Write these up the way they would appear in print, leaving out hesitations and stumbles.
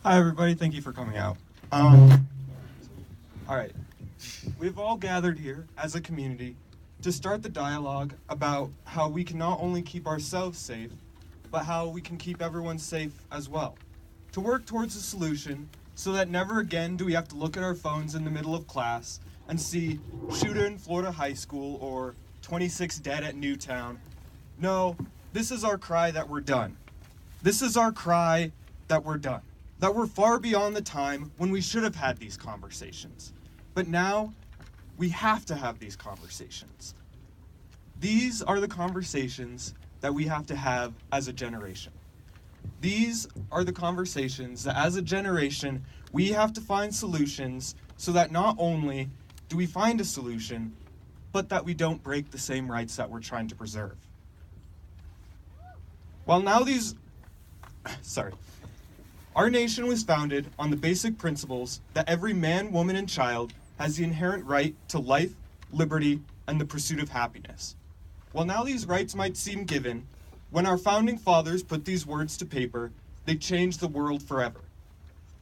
Hi, everybody. Thank you for coming out. All right. We've all gathered here as a community to start the dialogue about how we can not only keep ourselves safe, but how we can keep everyone safe as well. To work towards a solution so that never again do we have to look at our phones in the middle of class and see shooter in Florida high school or 26 dead at Newtown. No, this is our cry that we're done. This is our cry that we're done. That we're far beyond the time when we should have had these conversations. But now, we have to have these conversations. These are the conversations that we have to have as a generation. These are the conversations that as a generation, we have to find solutions so that not only do we find a solution, but that we don't break the same rights that we're trying to preserve. While now our nation was founded on the basic principles that every man, woman, and child has the inherent right to life, liberty, and the pursuit of happiness. While now these rights might seem given, when our founding fathers put these words to paper, they changed the world forever.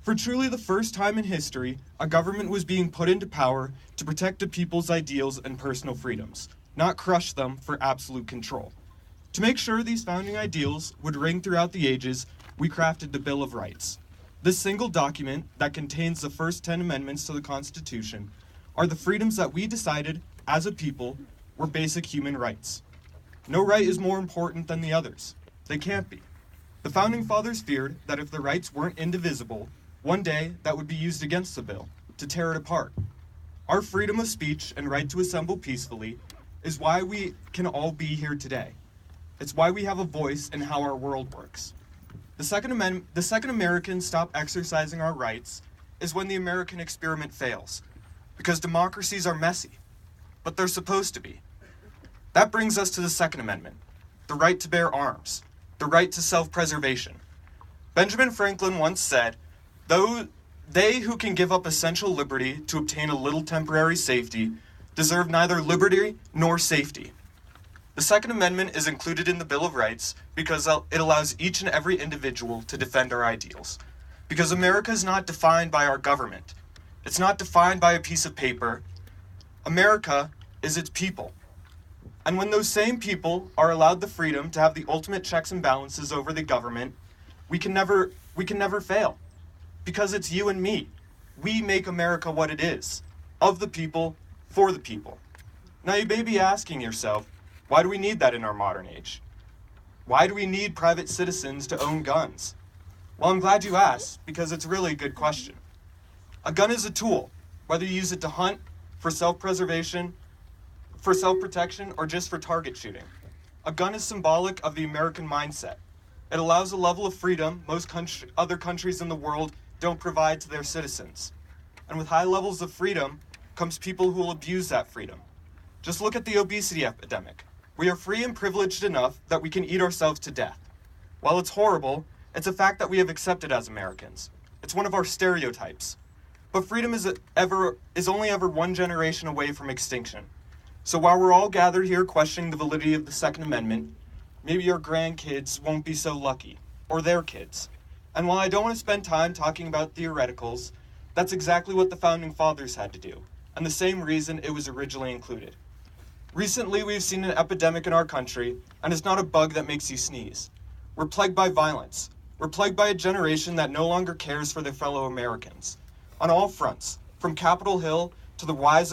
For truly the first time in history, a government was being put into power to protect a people's ideals and personal freedoms, not crush them for absolute control. To make sure these founding ideals would ring throughout the ages, we crafted the Bill of Rights. This single document that contains the first 10 amendments to the Constitution are the freedoms that we decided, as a people, were basic human rights. No right is more important than the others. They can't be. The Founding Fathers feared that if the rights weren't indivisible, one day that would be used against the bill, to tear it apart. Our freedom of speech and right to assemble peacefully is why we can all be here today. It's why we have a voice in how our world works. The second Americans stop exercising our rights is when the American experiment fails, because democracies are messy, but they're supposed to be. That brings us to the Second Amendment, the right to bear arms, the right to self-preservation. Benjamin Franklin once said, "Though they who can give up essential liberty to obtain a little temporary safety deserve neither liberty nor safety." The Second Amendment is included in the Bill of Rights because it allows each and every individual to defend our ideals. Because America is not defined by our government. It's not defined by a piece of paper. America is its people. And when those same people are allowed the freedom to have the ultimate checks and balances over the government, we can never fail. Because it's you and me. We make America what it is. Of the people, for the people. Now you may be asking yourself, why do we need that in our modern age? Why do we need private citizens to own guns? Well, I'm glad you asked, because it's really a good question. A gun is a tool, whether you use it to hunt, for self-preservation, for self-protection, or just for target shooting. A gun is symbolic of the American mindset. It allows a level of freedom most other countries in the world don't provide to their citizens. And with high levels of freedom comes people who will abuse that freedom. Just look at the obesity epidemic. We are free and privileged enough that we can eat ourselves to death. While it's horrible, it's a fact that we have accepted as Americans. It's one of our stereotypes. But freedom is only ever one generation away from extinction. So while we're all gathered here questioning the validity of the Second Amendment, maybe our grandkids won't be so lucky, or their kids. And while I don't want to spend time talking about theoreticals, that's exactly what the Founding Fathers had to do, and the same reason it was originally included. Recently, we've seen an epidemic in our country, and it's not a bug that makes you sneeze. We're plagued by violence. We're plagued by a generation that no longer cares for their fellow Americans. On all fronts, from Capitol Hill to the rise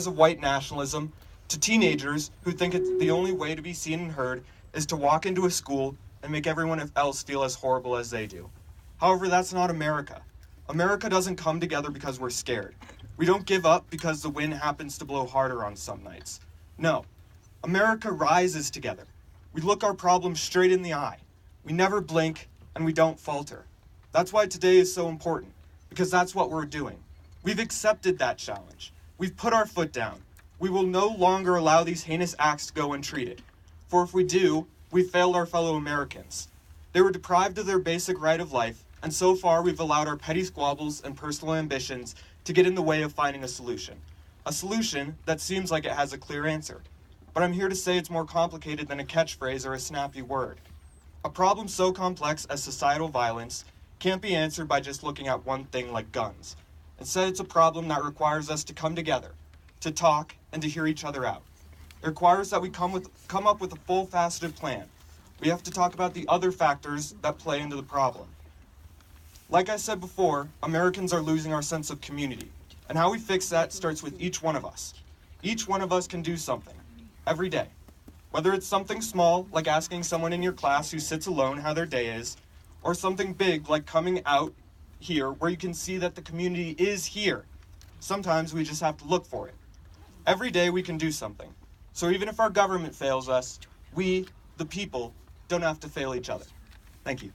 of white nationalism, to teenagers who think it's the only way to be seen and heard is to walk into a school and make everyone else feel as horrible as they do. However, that's not America. America doesn't come together because we're scared. We don't give up because the wind happens to blow harder on some nights. No, America rises together. We look our problems straight in the eye. We never blink, and we don't falter. That's why today is so important, because that's what we're doing. We've accepted that challenge. We've put our foot down. We will no longer allow these heinous acts to go untreated. For if we do, we failed our fellow Americans. They were deprived of their basic right of life, and so far we've allowed our petty squabbles and personal ambitions to get in the way of finding a solution. A solution that seems like it has a clear answer. But I'm here to say it's more complicated than a catchphrase or a snappy word. A problem so complex as societal violence can't be answered by just looking at one thing like guns. Instead, it's a problem that requires us to come together, to talk, and to hear each other out. It requires that we come up with a full-faceted plan. We have to talk about the other factors that play into the problem. Like I said before, Americans are losing our sense of community, and how we fix that starts with each one of us. Each one of us can do something, every day. Whether it's something small, like asking someone in your class who sits alone how their day is, or something big, like coming out here where you can see that the community is here. Sometimes we just have to look for it. Every day we can do something. So even if our government fails us, we, the people, don't have to fail each other. Thank you.